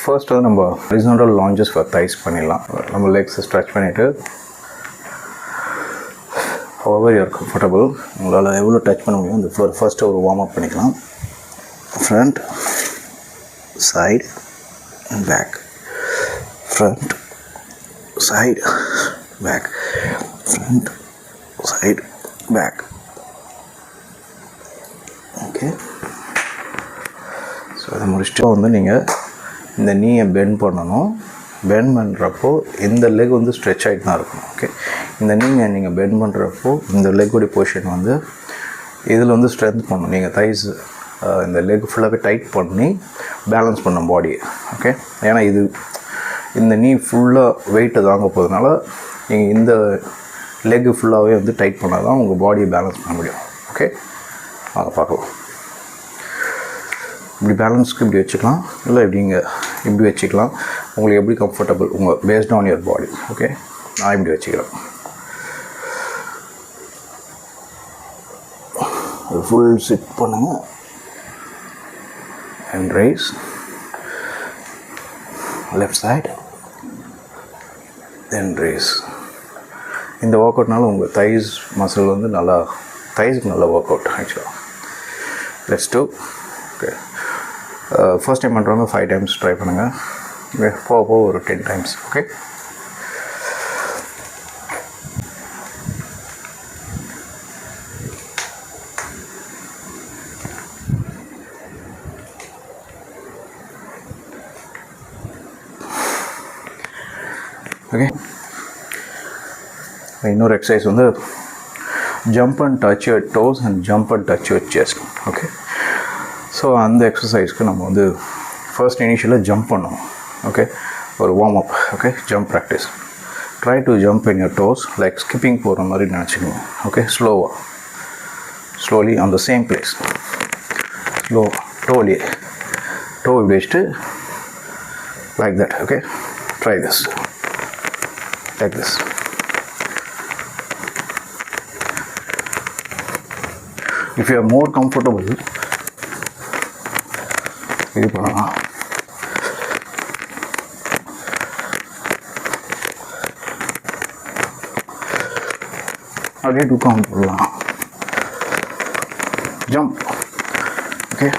First வந்து நம்ம horizontal lounges for தைஸ் பண்ணிடலாம். நம்ம லெக்ஸை ஸ்ட்ரெச் பண்ணிவிட்டு however you are comfortable, உங்களால் எவ்வளோ டச் பண்ண முடியும் அந்த ஃப்ளோர் ஃபர்ஸ்ட்டு ஒரு வார்ம் அப் பண்ணிக்கலாம். Front, side, back, front, side, back, front, side, back. Okay, so அதை முடிச்சுட்டு வந்து நீங்கள் இந்த நீயை பெண்ட் பண்ணணும். பெண்ட் பண்ணுறப்போ இந்த லெக் வந்து ஸ்ட்ரெச் ஆகிட்டு தான் இருக்கணும். ஓகே, இந்த நீங்கள் பெண்ட் பண்ணுறப்போ இந்த லெக்கோடைய பொசிஷன் வந்து இதில் வந்து ஸ்ட்ரென்த் பண்ணணும். நீங்கள் தைஸ் இந்த லெக் ஃபுல்லாகவே டைட் பண்ணி பேலன்ஸ் பண்ணணும் பாடியை. ஓகே, ஏன்னா இந்த நீ ஃபுல்லாக வெயிட்டை தாங்க போகிறதுனால நீங்கள் இந்த லெக்கு ஃபுல்லாகவே வந்து டைட் பண்ணால் தான் உங்கள் பாடியை பேலன்ஸ் பண்ண முடியும். ஓகே, அதை பார்க்கலாம். இப்படி பேலன்ஸ்க்கு இப்படி வச்சுக்கலாம், இல்லை இப்படி வச்சுக்கலாம். உங்களுக்கு எப்படி கம்ஃபர்டபுள் உங்கள் based on your body. Okay, நான் இப்படி வச்சுக்கிறேன். ஃபுல் சிட் பண்ணுங்கள் and rise left side then rice. இந்த ஒர்க் அவுட்னால உங்கள் தைஸ் மசில் வந்து தைஸ்க்கு நல்லா ஒர்க் அவுட் ஆக்சுவலாக. Let's do. Okay, first time பண்ணுறவங்க 5 times ட்ரை பண்ணுங்கள். போக ஒரு 10 times. Okay, okay. இன்னொரு எக்ஸசைஸ் வந்து jump and touch your dose and jump and touch your chest. Okay, so அந்த எக்ஸசைஸ்க்கு நம்ம வந்து ஃபர்ஸ்ட் இனிஷியலாக ஜம்ப் பண்ணணும். ஓகே, ஒரு warm up. Okay, jump practice. Try to jump in your dose like skipping போகிற மாதிரி நினச்சிக்கணும். Okay, slowly on the same place. To இப்படி வச்சுட்டு like that. Okay, try this like this. If you are more comfortable, இது பண்ணலாம். அப்படியே 2 count போடலாம். Jump. Okay,